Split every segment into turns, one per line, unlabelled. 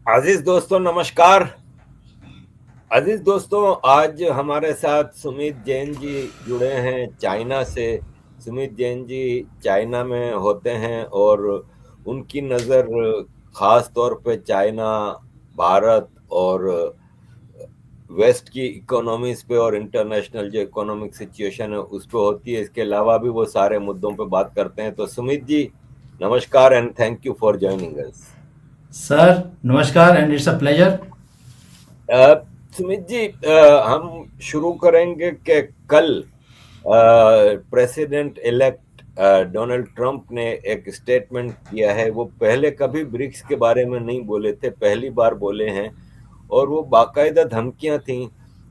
अजीज दोस्तों नमस्कार। अजीज दोस्तों, आज हमारे साथ सुमित जैन जी जुड़े हैं चाइना से। सुमित जैन जी चाइना में होते हैं और उनकी नज़र खास तौर पे चाइना, भारत और वेस्ट की इकोनॉमीज पे और इंटरनेशनल जो इकोनॉमिक सिचुएशन है उस पे होती है। इसके अलावा भी वो सारे मुद्दों पे बात करते हैं। तो सुमित जी नमस्कार and thank you for joining us.
Sir नमस्कार एंड इट्स अ प्लेजर।
अ, सुमित जी, हम शुरू करेंगे कि कल प्रेसिडेंट इलेक्ट डोनाल्ड ट्रंप ने एक स्टेटमेंट किया है। वो पहले कभी ब्रिक्स के बारे में नहीं बोले थे, पहली बार बोले हैं। और वो बाकायदा धमकियां थी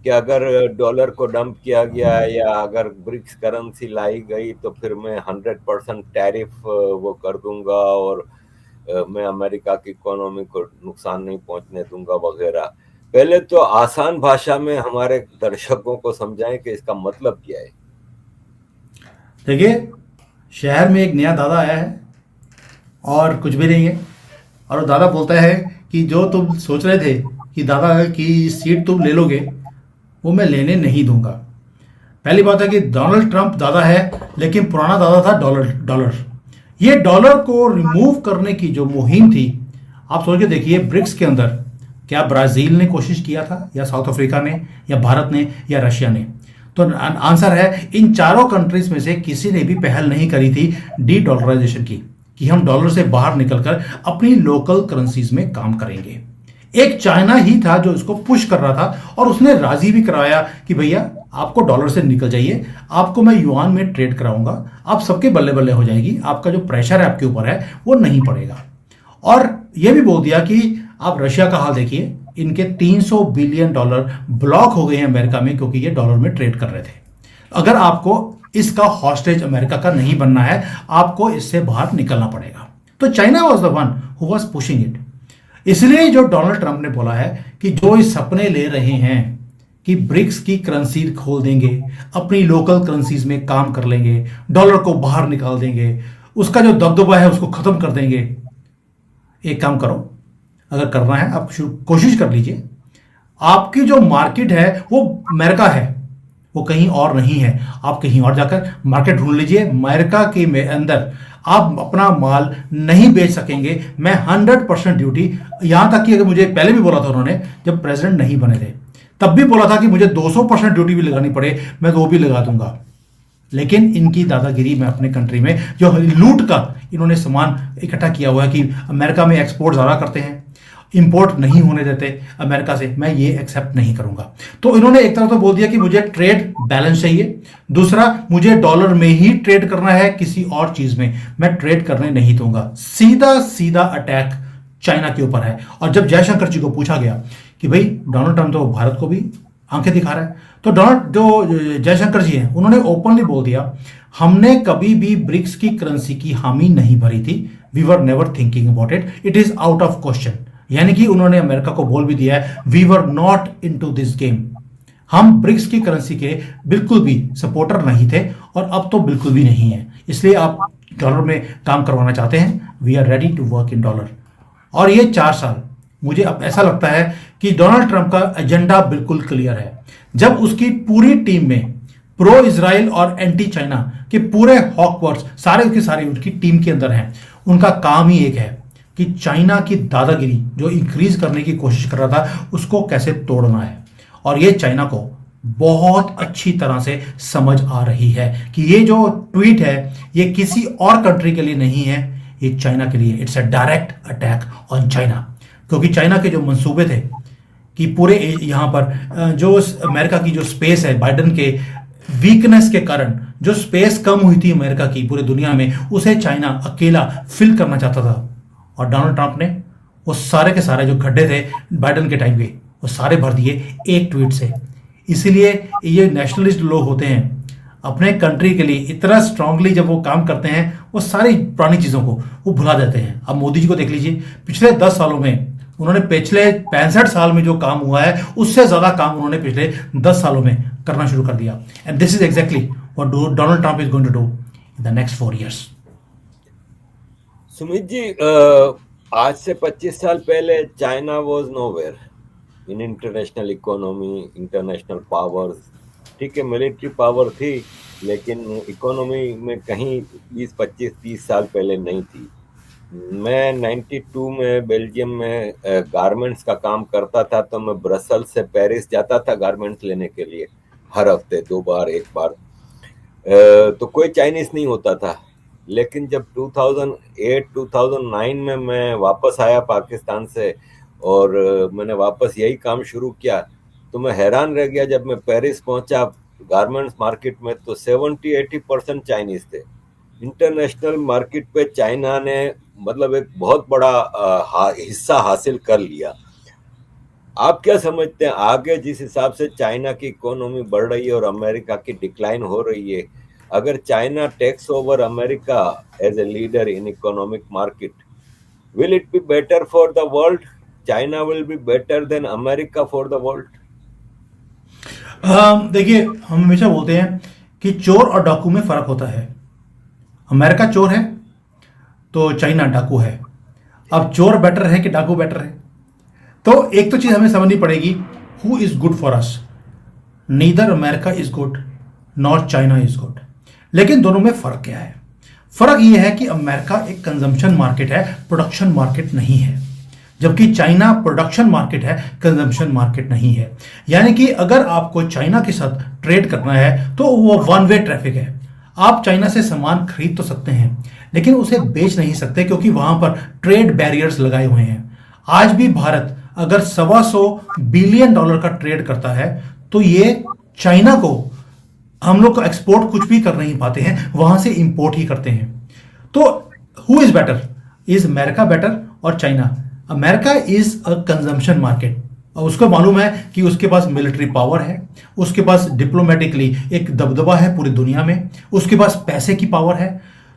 कि अगर डॉलर को डंप किया गया या अगर ब्रिक्स करेंसी लाई गई तो फिर मैं 100% टैरिफ वो कर दूंगा और मैं अमेरिका की इकोनॉमी को नुकसान नहीं पहुंचने दूंगा वगैरह। पहले तो आसान भाषा में हमारे दर्शकों को समझाएं कि इसका मतलब क्या है।
देखिए, शहर में एक नया दादा आया है और कुछ भी नहीं है। और वो दादा बोलता है कि जो तुम सोच रहे थे कि दादा की सीट तुम ले लोगे, वो मैं लेने नहीं दूंगा। पहली बात है कि डोनाल्ड ट्रंप दादा है, लेकिन पुराना दादा था डॉलर डॉलर। ये डॉलर को रिमूव करने की जो मुहिम थी, आप सोच के देखिए, ब्रिक्स के अंदर क्या ब्राज़ील ने कोशिश किया था, या साउथ अफ्रीका ने, या भारत ने, या रशिया ने? तो आंसर है, इन चारों कंट्रीज में से किसी ने भी पहल नहीं करी थी डी डॉलराइजेशन की, कि हम डॉलर से बाहर निकलकर अपनी लोकल करेंसीज में काम करेंगे। एक चाइना ही था जो इसको पुश कर रहा था, और उसने राजी भी कराया कि भैया आपको डॉलर से निकल जाइए, आपको मैं युआन में ट्रेड कराऊंगा, आप सबके बल्ले बल्ले हो जाएगी, आपका जो प्रेशर है आपके ऊपर है वो नहीं पड़ेगा। और यह भी बोल दिया कि आप रशिया का हाल देखिए, इनके 300 बिलियन डॉलर ब्लॉक हो गए हैं अमेरिका में, क्योंकि ये डॉलर में ट्रेड कर रहे थे। अगर आपको इसका हॉस्टेज अमेरिका का नहीं बनना है, आपको इससे बाहर निकलना पड़ेगा। तो China was the one who was pushing it. इसलिए जो डोनाल्ड ट्रंप ने बोला है कि जो इस सपने ले रहे हैं कि ब्रिक्स की करेंसी खोल देंगे, अपनी लोकल करेंसीज में काम कर लेंगे, डॉलर को बाहर निकाल देंगे, उसका जो दबदबा है उसको खत्म कर देंगे। एक काम करो, अगर करना है आप कोशिश कर लीजिए। आपकी जो मार्केट है वो अमेरिका है, वो कहीं और नहीं है। आप कहीं और जाकर मार्केट ढूंढ लीजिए। अमेरिका के में अंदर आप अपना माल नहीं बेच सकेंगे। मैं 100% ड्यूटी, यहां तक कि अगर मुझे पहले भी बोला था उन्होंने, जब प्रेसिडेंट नहीं बने थे तब भी बोला था कि मुझे 200% ड्यूटी भी लगानी पड़े मैं तो वो भी लगा दूंगा। लेकिन इनकी दादागिरी में अपने कंट्री में जो लूट का इन्होंने सामान इकट्ठा किया हुआ है कि अमेरिका में एक्सपोर्ट ज़्यादा करते हैं, इंपोर्ट नहीं होने देते अमेरिका से, मैं ये एक्सेप्ट नहीं करूंगा। तो इन्होंने एक तरफ तो बोल दिया कि मुझे ट्रेड बैलेंस चाहिए, दूसरा मुझे डॉलर में ही ट्रेड करना है, किसी और चीज में मैं ट्रेड करने नहीं दूंगा। सीधा सीधा अटैक चाइना के ऊपर है। और जब जयशंकर जी को पूछा गया कि भाई डोनाल्ड ट्रंप तो भारत को भी आंखें दिखा रहा है, तो डोनाल्ड जो जयशंकर जी हैं उन्होंने ओपनली बोल दिया, हमने कभी भी ब्रिक्स की करेंसी की हामी नहीं भरी थी, we were never thinking about it, it is out of question. यानी कि उन्होंने अमेरिका को बोल भी दिया है, we were not into this game. हम ब्रिक्स की करेंसी के बिल्कुल भी सपोर्टर नहीं थे, और अब तो बिल्कुल भी नहीं है। इसलिए आप डॉलर में काम करवाना चाहते हैं, we are ready to work in dollar. और ये 4 साल, मुझे अब ऐसा लगता है कि डोनाल्ड ट्रंप का एजेंडा बिल्कुल क्लियर है। जब उसकी पूरी टीम में प्रो इजराइल और एंटी चाइना के पूरे हॉकवर्ड्स सारे के सारे उनकी टीम के अंदर हैं, उनका काम ही एक है कि चाइना की दादागिरी जो इंक्रीज करने की कोशिश कर रहा था उसको कैसे तोड़ना है। और ये चाइना को बहुत अच्छी तरह से समझ आ रही है कि ये जो ट्वीट है ये किसी और कंट्री के लिए नहीं है, ये चाइना के लिए, it's a direct attack on China. क्योंकि चाइना के जो मंसूबे थे कि पूरे यहाँ पर जो अमेरिका की जो स्पेस है, बाइडन के वीकनेस के कारण जो स्पेस कम हुई थी अमेरिका की पूरे दुनिया में, उसे चाइना अकेला फिल करना चाहता था। और डोनाल्ड ट्रंप ने वो सारे के सारे जो गड्ढे थे बाइडन के टाइम के, वो सारे भर दिए एक ट्वीट से। इसीलिए ये नेशनलिस्ट लोग होते हैं, अपने कंट्री के लिए इतना स्ट्रांगली जब वो काम करते हैं, वो सारी पुरानी चीज़ों को वो भुला देते हैं। अब मोदी जी को देख लीजिए, पिछले 10 सालों में उन्होंने, पिछले 65 साल में जो काम हुआ है उससे ज़्यादा काम उन्होंने पिछले 10 सालों में करना शुरू कर दिया। And this is exactly what Donald Trump is going to do in the next 4 years।
Sumit ji, आज से 25 साल पहले China was nowhere in international economy, international powers. ठीक है, मिलिट्री पावर थी, लेकिन इकोनॉमी में कहीं 20, 25, 30 साल पहले नहीं थी। मैं 92 में बेल्जियम में गारमेंट्स का काम करता था, तो मैं ब्रसल्स से पेरिस जाता था गारमेंट्स लेने के लिए, हर हफ्ते 2 बार 1 बार। तो कोई चाइनीज नहीं होता था। लेकिन जब 2008 2009 में मैं वापस आया पाकिस्तान से, और मैंने वापस यही काम शुरू किया, तो मैं हैरान रह गया जब मैं पेरिस पहुंचा गारमेंट्स मार्केट में, तो 70-80% चाइनीज थे। इंटरनेशनल मार्केट पे चाइना ने मतलब एक बहुत बड़ा हिस्सा हासिल कर लिया। आप क्या समझते हैं, आगे जिस हिसाब से चाइना की इकोनॉमी बढ़ रही है और अमेरिका की डिक्लाइन हो रही है, अगर China takes over America as a leader in economic market, will it be better for the world? China will be better than America for the world?
देखिए, हम हमेशा बोलते हैं कि चोर और डाकू में फ़र्क होता है। अमेरिका चोर है तो चाइना डाकू है। अब चोर बेटर है कि डाकू बेटर है? तो एक तो चीज़ हमें समझनी पड़ेगी, who is good for us. Neither America is good not China is good. लेकिन दोनों में फ़र्क क्या है? फ़र्क ये है कि अमेरिका एक कंजम्पशन मार्केट है, प्रोडक्शन मार्केट नहीं है, जबकि चाइना प्रोडक्शन मार्केट है, कंजम्पशन मार्केट नहीं है। यानी कि अगर आपको चाइना के साथ ट्रेड करना है तो वो वन वे ट्रैफिक है। आप चाइना से सामान खरीद तो सकते हैं, लेकिन उसे बेच नहीं सकते, क्योंकि वहां पर ट्रेड बैरियर्स लगाए हुए हैं। आज भी भारत अगर $125 बिलियन का ट्रेड करता है, तो ये चाइना को, हम लोग को एक्सपोर्ट कुछ भी कर नहीं पाते हैं, वहां से इंपोर्ट ही करते हैं। तो who is better? Is America better और China? America is a consumption market, और उसको मालूम है कि उसके पास मिलिट्री पावर है, उसके पास डिप्लोमेटिकली एक दबदबा है पूरी दुनिया में, उसके पास पैसे की पावर है।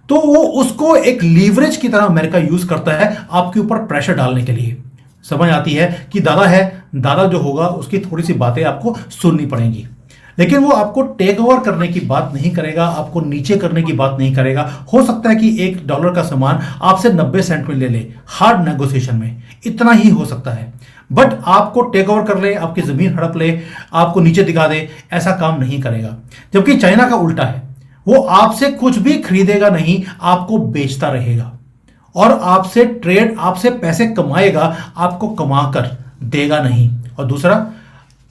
तो वो उसको एक लीवरेज की तरह अमेरिका यूज करता है आपके ऊपर प्रेशर डालने के लिए। समझ आती है कि दादा है, दादा जो होगा उसकी थोड़ी सी बातें आपको सुननी पड़ेंगी, लेकिन वो आपको टेक ओवर करने की बात नहीं करेगा, आपको नीचे करने की बात नहीं करेगा। हो सकता है कि $1 का सामान आपसे 90 सेंट में ले ले, हार्ड नेगोशिएशन में, इतना ही हो सकता है। बट आपको टेक ओवर कर ले, आपकी जमीन हड़प ले, आपको नीचे दिखा दे, ऐसा काम नहीं करेगा। जबकि चाइना का उल्टा है, वो आपसे कुछ भी खरीदेगा नहीं, आपको बेचता रहेगा और आपसे ट्रेड, आपसे पैसे कमाएगा, आपको कमा कर देगा नहीं। और दूसरा,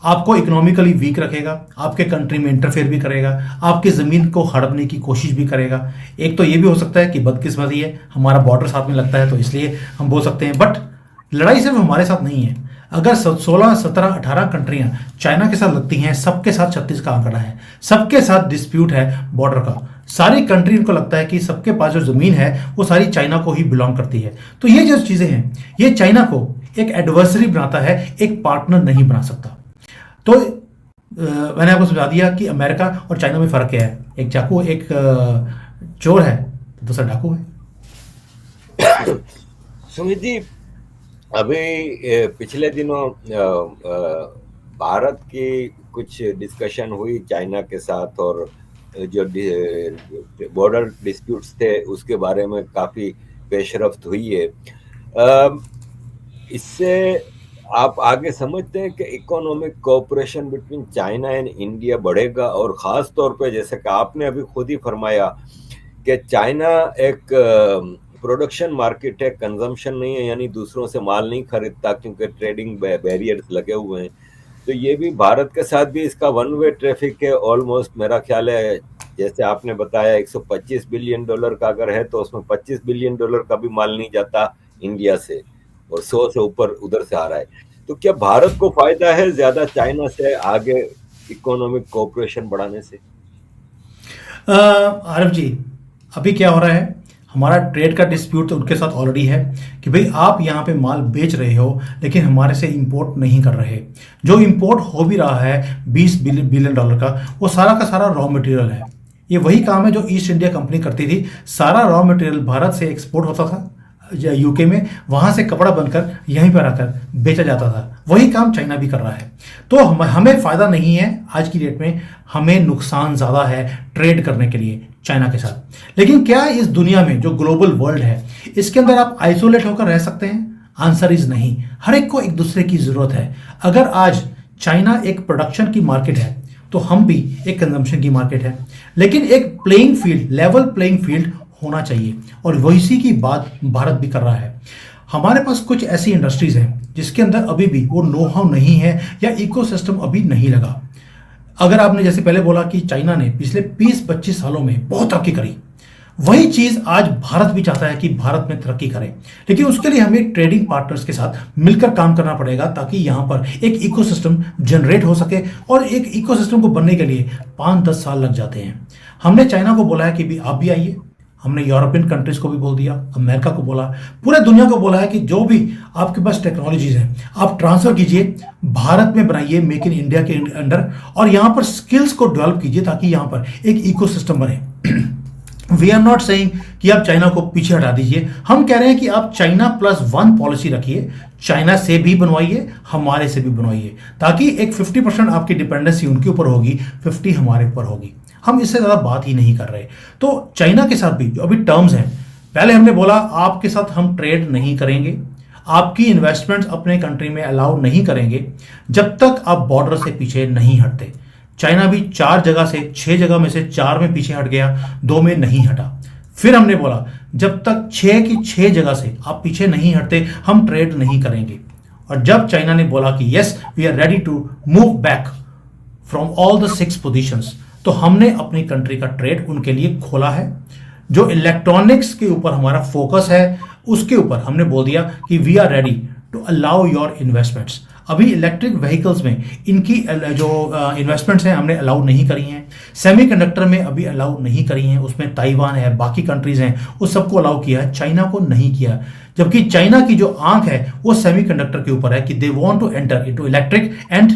आपको इकोनॉमिकली वीक रखेगा, आपके कंट्री में इंटरफेयर भी करेगा, आपकी ज़मीन को हड़पने की कोशिश भी करेगा। एक तो ये भी हो सकता है कि बदकिस्मती है, हमारा बॉर्डर साथ में लगता है तो इसलिए हम बोल सकते हैं, बट लड़ाई सिर्फ हमारे साथ नहीं है। अगर 16 17 18 कंट्रियां चाइना के साथ लगती हैं, सबके साथ 36 का आंकड़ा है, सबके साथ डिस्प्यूट है बॉर्डर का, सारी कंट्री को लगता है कि सबके पास जो ज़मीन है वो सारी चाइना को ही बिलोंग करती है। तो ये जो चीज़ें हैं, ये चाइना को एक एडवर्सरी बनाता है, एक पार्टनर नहीं बना सकता। तो मैंने आपको समझा दिया कि अमेरिका और चाइना में फ़र्क क्या है। एक चाकू, एक चोर है, दूसरा डाकू है।
सुमित जी, अभी पिछले दिनों भारत की कुछ डिस्कशन हुई चाइना के साथ, और जो बॉर्डर डिस्प्यूट्स थे उसके बारे में काफ़ी पेशरफ्त हुई है। इससे आप आगे समझते हैं कि economic cooperation between China and India बढ़ेगा, और ख़ास तौर पे जैसे कि आपने अभी खुद ही फरमाया कि चाइना एक प्रोडक्शन मार्केट है, कंजम्पशन नहीं है, यानी दूसरों से माल नहीं खरीदता क्योंकि ट्रेडिंग बैरियर्स लगे हुए हैं। तो ये भी भारत के साथ भी इसका वन वे ट्रैफिक है ऑलमोस्ट। मेरा ख्याल है जैसे आपने बताया $125 बिलियन का अगर है, तो उसमें $25 बिलियन का भी माल नहीं जाता इंडिया से, और 100 से ऊपर उधर से आ रहा है। तो क्या भारत को फायदा है ज्यादा चाइना से आगे इकोनॉमिक कोऑपरेशन बढ़ाने से?
आरफ जी, अभी क्या हो रहा है, हमारा ट्रेड का डिस्प्यूट तो उनके साथ ऑलरेडी है कि भाई आप यहाँ पे माल बेच रहे हो लेकिन हमारे से इंपोर्ट नहीं कर रहे। जो इंपोर्ट हो भी रहा है $20 बिलियन का, वो सारा का सारा रॉ मटेरियल है। ये वही काम है जो ईस्ट इंडिया कंपनी करती थी, सारा रॉ मटेरियल भारत से एक्सपोर्ट होता था यूके में, वहाँ से कपड़ा बनकर यहीं पर आकर बेचा जाता था। वही काम चाइना भी कर रहा है। तो हमें फ़ायदा नहीं है आज की डेट में, हमें नुकसान ज़्यादा है ट्रेड करने के लिए चाइना के साथ। लेकिन क्या इस दुनिया में जो ग्लोबल वर्ल्ड है इसके अंदर आप आइसोलेट होकर रह सकते हैं? आंसर इज नहीं। हर एक को एक दूसरे की ज़रूरत है। अगर आज चाइना एक प्रोडक्शन की मार्केट है तो हम भी एक कंजम्पशन की मार्केट है, लेकिन एक playing field, level playing field होना चाहिए, और वही की बात भारत भी कर रहा है। हमारे पास कुछ ऐसी इंडस्ट्रीज हैं जिसके अंदर अभी भी वो नो हाउ नहीं है या इकोसिस्टम अभी नहीं लगा। अगर आपने जैसे पहले बोला कि चाइना ने पिछले 20-25 सालों में बहुत तरक्की करी, वही चीज आज भारत भी चाहता है कि भारत में तरक्की करे, लेकिन उसके लिए हमें ट्रेडिंग पार्टनर्स के साथ मिलकर काम करना पड़ेगा ताकि यहां पर एक इकोसिस्टम जनरेट हो सके। और एक इकोसिस्टम को बनने के लिए 5-10 साल लग जाते हैं। हमने चाइना को बोला है कि भी आप भी आइए, हमने यूरोपियन कंट्रीज को भी बोल दिया, अमेरिका को बोला, पूरे दुनिया को बोला है कि जो भी आपके पास टेक्नोलॉजीज हैं आप ट्रांसफर कीजिए, भारत में बनाइए मेक इन इंडिया के अंडर, और यहां पर स्किल्स को डेवलप कीजिए ताकि यहां पर एक इकोसिस्टम बने। वी आर नॉट सेइंग कि आप चाइना को पीछे हटा दीजिए, हम कह रहे हैं कि आप चाइना +1 पॉलिसी रखिए, चाइना से भी बनवाइए, हमारे से भी बनवाइए, ताकि एक 50% आपकी डिपेंडेंसी उनके ऊपर होगी, 50 हमारे ऊपर होगी। हम इससे ज़्यादा बात ही नहीं कर रहे। तो चाइना के साथ भी जो अभी टर्म्स हैं, पहले हमने बोला आपके साथ हम ट्रेड नहीं करेंगे, आपकी इन्वेस्टमेंट्स अपने कंट्री में अलाउ नहीं करेंगे जब तक आप बॉर्डर से पीछे नहीं हटते। चाइना भी 4 जगह से 6 जगह में से 4 में पीछे हट गया, 2 में नहीं हटा। फिर हमने बोला जब तक 6 की 6 जगह से आप पीछे नहीं हटते हम ट्रेड नहीं करेंगे। और जब चाइना ने बोला कि yes we are ready to move back from all the 6 positions, तो हमने अपनी कंट्री का ट्रेड उनके लिए खोला है। जो इलेक्ट्रॉनिक्स के ऊपर हमारा फोकस है उसके ऊपर हमने बोल दिया कि we are ready to allow your investments. अभी इलेक्ट्रिक व्हीकल्स में इनकी जो इन्वेस्टमेंट्स हैं हमने अलाउ नहीं करी हैं, सेमीकंडक्टर में अभी अलाउ नहीं करी हैं, उसमें ताइवान है, बाकी कंट्रीज हैं, उस सबको अलाउ किया है, चाइना को नहीं किया। जबकि चाइना की जो आंख है वो सेमीकंडक्टर के ऊपर है कि they want to enter into electric and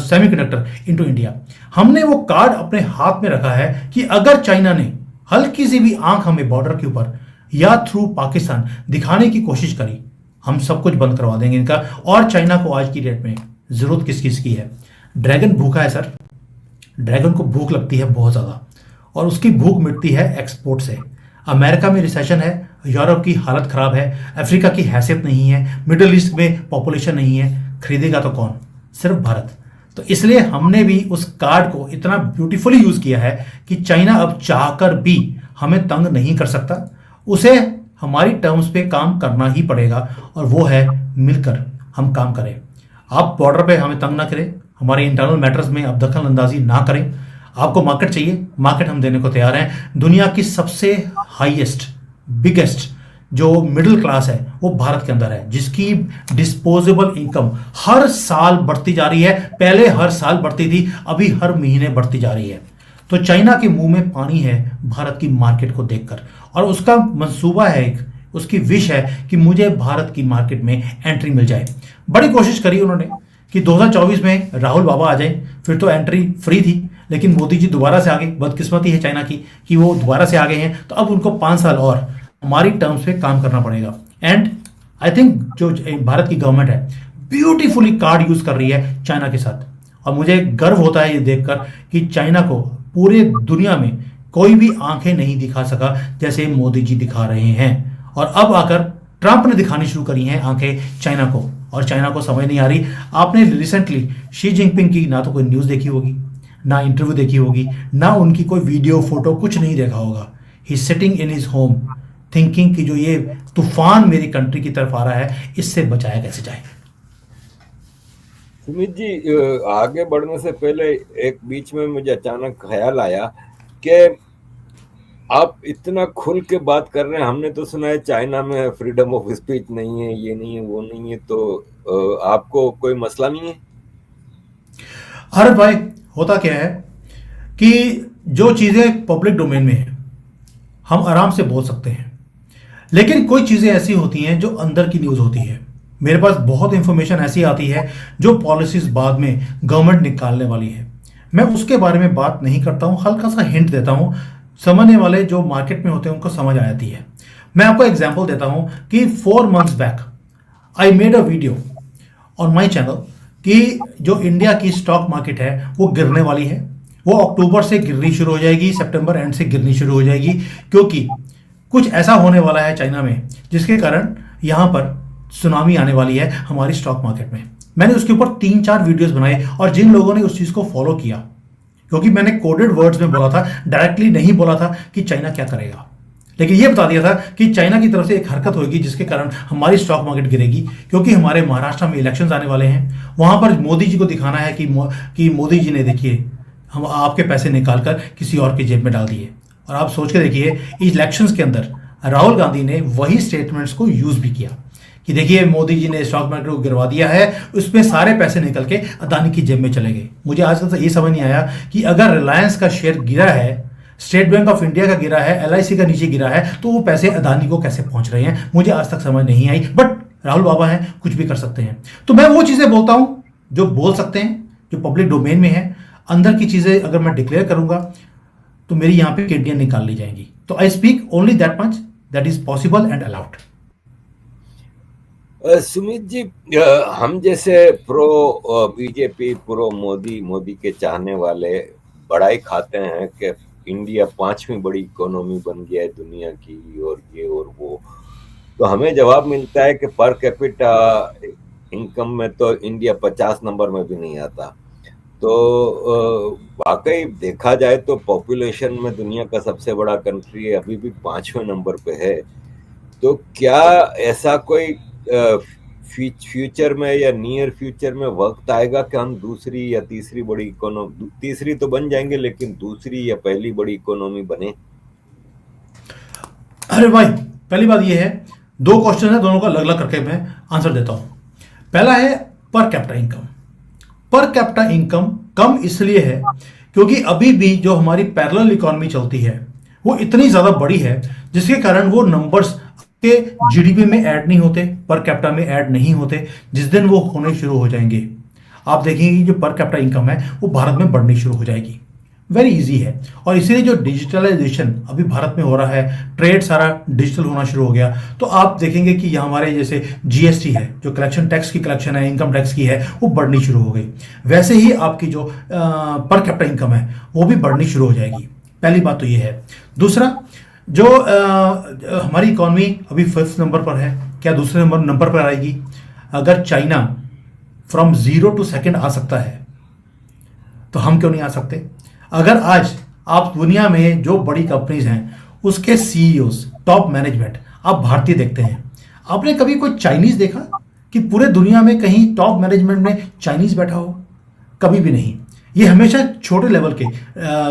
semiconductor into India. हमने वो कार्ड अपने हाथ में रखा है कि अगर चाइना ने हल्की सी भी आंख हमें बॉर्डर के ऊपर या थ्रू पाकिस्तान दिखाने की कोशिश करी, हम सब कुछ बंद करवा देंगे इनका। और चाइना को आज की डेट में जरूरत किस किस की है? ड्रैगन भूखा है सर, ड्रैगन को भूख लगती है बहुत ज़्यादा, और उसकी भूख मिटती है एक्सपोर्ट से। अमेरिका में रिसेशन है, यूरोप की हालत खराब है, अफ्रीका की हैसियत नहीं है, मिडिल ईस्ट में पॉपुलेशन नहीं है, खरीदेगा तो कौन? सिर्फ भारत। तो इसलिए हमने भी उस कार्ड को इतना ब्यूटीफुली यूज किया है कि चाइना अब चाहकर भी हमें तंग नहीं कर सकता, उसे हमारी टर्म्स पे काम करना ही पड़ेगा, और वो है मिलकर हम काम करें। आप बॉर्डर पे हमें तंग ना करें, हमारे इंटरनल मैटर्स में आप दखल अंदाजी ना करें। आपको मार्केट चाहिए, मार्केट हम देने को तैयार हैं। दुनिया की सबसे हाईएस्ट बिगेस्ट जो मिडिल क्लास है वो भारत के अंदर है, जिसकी डिस्पोजेबल इनकम हर साल बढ़ती जा रही है। पहले हर साल बढ़ती थी, अभी हर महीने बढ़ती जा रही है। तो चाइना के मुंह में पानी है भारत की मार्केट को देखकर, और उसका मंसूबा है, एक उसकी विश है कि मुझे भारत की मार्केट में एंट्री मिल जाए। बड़ी कोशिश करी उन्होंने कि 2024 में राहुल बाबा आ जाए, फिर तो एंट्री फ्री थी, लेकिन मोदी जी दोबारा से आ गए। बदकिस्मती है चाइना की कि वो दोबारा से आ गए हैं, तो अब उनको 5 साल और हमारी टर्म्स पे काम करना पड़ेगा। एंड आई थिंक जो भारत की गवर्नमेंट है ब्यूटीफुली कार्ड यूज कर रही है चाइना के साथ, और मुझे गर्व होता है ये देखकर कि चाइना को पूरे दुनिया में कोई भी आंखें नहीं दिखा सका जैसे मोदी जी दिखा रहे हैं। और अब आकर ट्रंप ने दिखानी शुरू करी हैं आंखें चाइना को, और चाइना को समझ नहीं आ रही। आपने रिसेंटली शी जिनपिंग की ना तो कोई न्यूज़ देखी होगी, ना इंटरव्यू देखी होगी, ना उनकी कोई वीडियो फोटो, कुछ नहीं देखा होगा। He sitting in his home thinking कि जो ये तूफान मेरी कंट्री की तरफ आ रहा है इससे बचाया कैसे जाए।
सुमित जी, आगे बढ़ने से पहले एक बीच में मुझे अचानक ख्याल आया कि आप इतना खुल के बात कर रहे हैं। हमने तो सुना है चाइना में फ्रीडम ऑफ स्पीच नहीं है, ये नहीं है, वो नहीं है, तो आपको कोई मसला नहीं है?
अरे भाई, होता क्या है कि जो चीज़ें पब्लिक डोमेन में है हम आराम से बोल सकते हैं, लेकिन कोई चीज़ें ऐसी होती हैं जो अंदर की न्यूज़ होती है। मेरे पास बहुत इंफॉर्मेशन ऐसी आती है जो पॉलिसीज बाद में गवर्नमेंट निकालने वाली है, मैं उसके बारे में बात नहीं करता हूँ, हल्का सा हिंट देता हूँ, समझने वाले जो मार्केट में होते हैं उनको समझ आ जाती है। मैं आपको एग्जांपल देता हूं कि 4 months back I made a video on my channel कि जो इंडिया की स्टॉक मार्केट है वो गिरने वाली है। वो अक्टूबर से गिरनी शुरू हो जाएगी, सितंबर एंड से गिरनी शुरू हो जाएगी, क्योंकि कुछ ऐसा होने वाला है चाइना में जिसके कारण यहां पर सुनामी आने वाली है हमारी स्टॉक मार्केट में। मैंने उसके ऊपर 3-4 वीडियोस बनाए और जिन लोगों ने उस चीज को फॉलो किया, क्योंकि मैंने कोडेड वर्ड्स में बोला था, डायरेक्टली नहीं बोला था कि चाइना क्या करेगा, लेकिन ये बता दिया था कि चाइना की तरफ से एक हरकत होगी जिसके कारण हमारी स्टॉक मार्केट गिरेगी, क्योंकि हमारे महाराष्ट्र में इलेक्शंस आने वाले हैं। वहां पर मोदी जी को दिखाना है कि मोदी जी ने देखिए हम आपके पैसे निकाल कर किसी और की जेब में डाल दिए। और आप सोच के देखिए इलेक्शंस के अंदर राहुल गांधी ने वही स्टेटमेंट्स को यूज भी किया कि देखिए मोदी जी ने स्टॉक मार्केट को गिरवा दिया है, उसमें सारे पैसे निकल के अदानी की जेब में चले गए। मुझे आज तक तो ये समझ नहीं आया कि अगर रिलायंस का शेयर गिरा है, स्टेट बैंक ऑफ इंडिया का गिरा है, एलआईसी का नीचे गिरा है, तो वो पैसे अदानी को कैसे पहुंच रहे हैं, मुझे आज तक समझ नहीं आई। बट राहुल बाबा हैं, कुछ भी कर सकते हैं। तो मैं वो चीजें बोलता हूं जो बोल सकते हैं, जो पब्लिक डोमेन में है। अंदर की चीजें अगर मैं डिक्लेयर करूंगा तो मेरी यहां पे किडनियां निकाल ली जाएंगी। तो I speak only that much that is possible and allowed.
Sumit ji, हम जैसे प्रो बीजेपी, प्रो मोदी के चाहने वाले बड़ाई खाते हैं कि इंडिया 5वीं बड़ी इकोनॉमी बन गया है दुनिया की, और ये और वो। तो हमें जवाब मिलता है कि पर कैपिटा इनकम में तो इंडिया 50 नंबर में भी नहीं आता। तो वाकई देखा जाए तो पॉपुलेशन में दुनिया का सबसे बड़ा कंट्री अभी भी 5वें नंबर पे है। तो क्या ऐसा कोई फ्यूचर में या नियर फ्यूचर में वक्त आएगा कि हम दूसरी या तीसरी बड़ी इकोनॉमी, तीसरी तो बन जाएंगे, लेकिन दूसरी या पहली बड़ी इकोनॉमी बने?
अरे भाई, पहली बात ये है, 2 क्वेश्चन है, दोनों का अलग अलग करके मैं आंसर देता हूं। पहला है per capita income. Per capita income कम इसलिए है क्योंकि अभी भी जो हमारी पैरेलल इकोनॉमी चलती है वो इतनी ज्यादा बड़ी है जिसके कारण वो नंबर्स के जीडीपी में ऐड नहीं होते, पर कैपिटा में ऐड नहीं होते। जिस दिन वो होने शुरू हो जाएंगे, आप देखेंगे जो पर कैपिटा इनकम है वो भारत में बढ़नी शुरू हो जाएगी। वेरी इजी है। और इसीलिए जो डिजिटलाइजेशन अभी भारत में हो रहा है, ट्रेड सारा डिजिटल होना शुरू हो गया, तो आप देखेंगे कि यहाँ हमारे जैसे जीएसटी है, जो कलेक्शन टैक्स की कलेक्शन है, इनकम टैक्स की है, वो बढ़नी शुरू हो गई। वैसे ही आपकी जो पर कैपिटा इनकम है वो भी बढ़नी शुरू हो जाएगी। पहली बात तो ये है। दूसरा, जो हमारी इकॉनमी अभी 5th नंबर पर है, क्या दूसरे नंबर पर आएगी? अगर चाइना फ्रॉम 0 to 2nd आ सकता है तो हम क्यों नहीं आ सकते? अगर आज आप दुनिया में जो बड़ी कंपनीज हैं उसके सीईओज, टॉप मैनेजमेंट आप भारतीय देखते हैं, आपने कभी कोई चाइनीज देखा कि पूरे दुनिया में कहीं टॉप मैनेजमेंट में चाइनीज बैठा हो? कभी भी नहीं। ये हमेशा छोटे लेवल के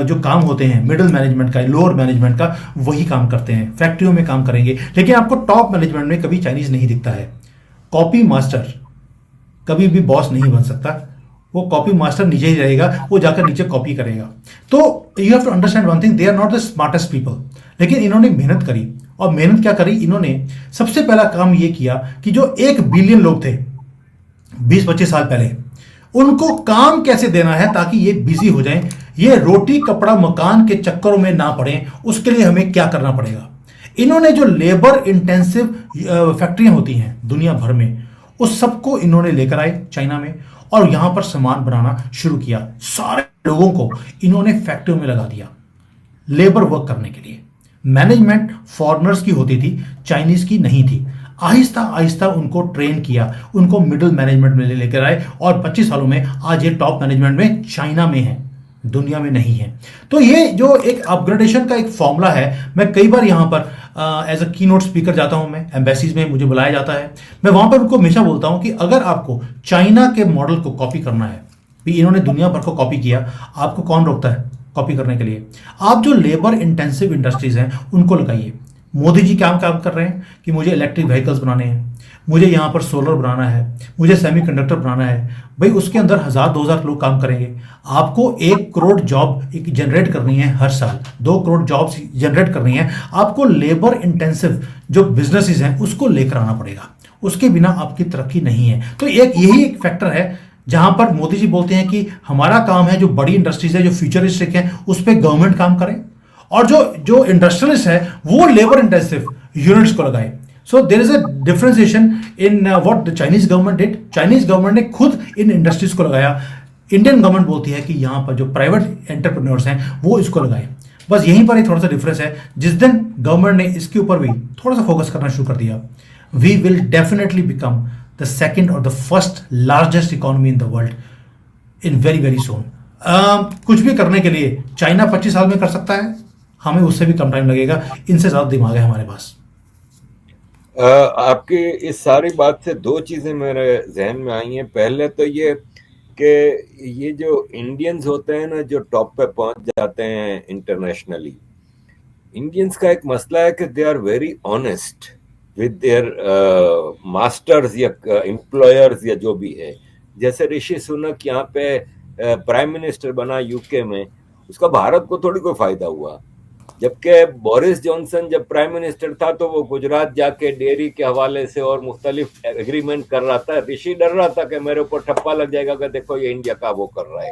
जो काम होते हैं, मिडिल मैनेजमेंट का, लोअर मैनेजमेंट का, वही काम करते हैं, फैक्ट्रियों में काम करेंगे, लेकिन आपको टॉप मैनेजमेंट में कभी चाइनीज नहीं दिखता है। कॉपी मास्टर कभी भी बॉस नहीं बन सकता, वो कॉपी मास्टर नीचे ही रहेगा, वो जाकर नीचे कॉपी करेगा। तो you have to understand one thing, they are not the smartest people, लेकिन इन्होंने मेहनत करी। और मेहनत क्या करी इन्होंने? सबसे पहला काम ये किया कि जो 1 बिलियन लोग थे 20-25 साल पहले, उनको काम कैसे देना है ताकि ये बिजी हो जाएं, ये रोटी कपड़ा मकान के चक्करों में ना पड़े, उसके लिए हमें क्या करना पड़ेगा। इन्होंने जो लेबर इंटेंसिव फैक्ट्रियां होती हैं दुनिया भर में, उस सबको इन्होंने लेकर आए चाइना में और यहां पर सामान बनाना शुरू किया। सारे लोगों को इन्होंने फैक्ट्रियों में लगा दिया लेबर वर्क करने के लिए। मैनेजमेंट फॉरेनर्स की होती थी, चाइनीज की नहीं थी। आहिस्ता आहिस्ता उनको ट्रेन किया, उनको मिडिल मैनेजमेंट में लेकर आए और 25 सालों में आज ये टॉप मैनेजमेंट में चाइना में है, दुनिया में नहीं है। तो ये जो एक अपग्रेडेशन का एक फॉर्मूला है, मैं कई बार यहाँ पर एज अ कीनोट स्पीकर जाता हूँ, मैं एम्बेसीज में मुझे बुलाया जाता है, मैं वहां पर उनको हमेशा बोलता हूँ कि अगर आपको चाइना के मॉडल को कॉपी करना है, भी इन्होंने दुनिया भर को कॉपी किया, आपको कौन रोकता है कॉपी करने के लिए? आप जो लेबर इंटेंसिव इंडस्ट्रीज हैं उनको लगाइए। मोदी जी क्या काम कर रहे हैं कि मुझे इलेक्ट्रिक व्हीकल्स बनाने हैं, मुझे यहाँ पर सोलर बनाना है, मुझे सेमीकंडक्टर बनाना है। भाई उसके अंदर 1000-2000 लोग काम करेंगे। आपको 1 करोड़ जॉब जनरेट करनी है हर साल, 2 करोड़ जॉब जनरेट करनी है। आपको लेबर इंटेंसिव जो बिजनेसेस हैं उसको लेकर आना पड़ेगा, उसके बिना आपकी तरक्की नहीं है। तो यही एक फैक्टर है जहां पर मोदी जी बोलते हैं कि हमारा काम है जो बड़ी इंडस्ट्रीज है, जो फ्यूचरिस्टिक है, उस पर गवर्नमेंट काम करे, और जो इंडस्ट्रियलिस्ट है वो लेबर इंटेंसिव यूनिट्स को लगाए। So there is a differentiation in what the Chinese government did. Chinese government ने खुद इन इंडस्ट्रीज को लगाया। इंडियन गवर्नमेंट बोलती है कि यहाँ पर जो प्राइवेट एंटरप्रेन्योर्स हैं वो इसको लगाए। बस यहीं पर ही थोड़ा सा डिफरेंस है। जिस दिन गवर्नमेंट ने इसके ऊपर भी थोड़ा सा फोकस करना शुरू कर दिया, we will definitely become the second और the first largest economy in the world in very very soon. कुछ भी करने के लिए चाइना 25 साल में कर सकता है, हमें उससे भी कम टाइम लगेगा। इनसे ज़्यादा दिमाग है हमारे पास।
आपकी इस सारी बात से दो चीज़ें मेरे जहन में आई हैं। पहले तो ये कि ये जो इंडियंस होते हैं ना, जो टॉप पे पहुंच जाते हैं इंटरनेशनली, इंडियंस का एक मसला है कि they are very honest with their masters या एम्प्लॉयर्स या जो भी है। जैसे ऋषि सुनक यहाँ पे प्राइम मिनिस्टर बना यूके में, उसका भारत को थोड़ी कोई फायदा हुआ। जबकि बोरिस जॉनसन जब प्राइम मिनिस्टर था तो वो गुजरात जाके डेयरी के हवाले से और मुख्तलिफ एग्रीमेंट कर रहा था। ऋषि डर रहा था कि मेरे ऊपर ठप्पा लग जाएगा कि देखो ये इंडिया का वो कर रहा है।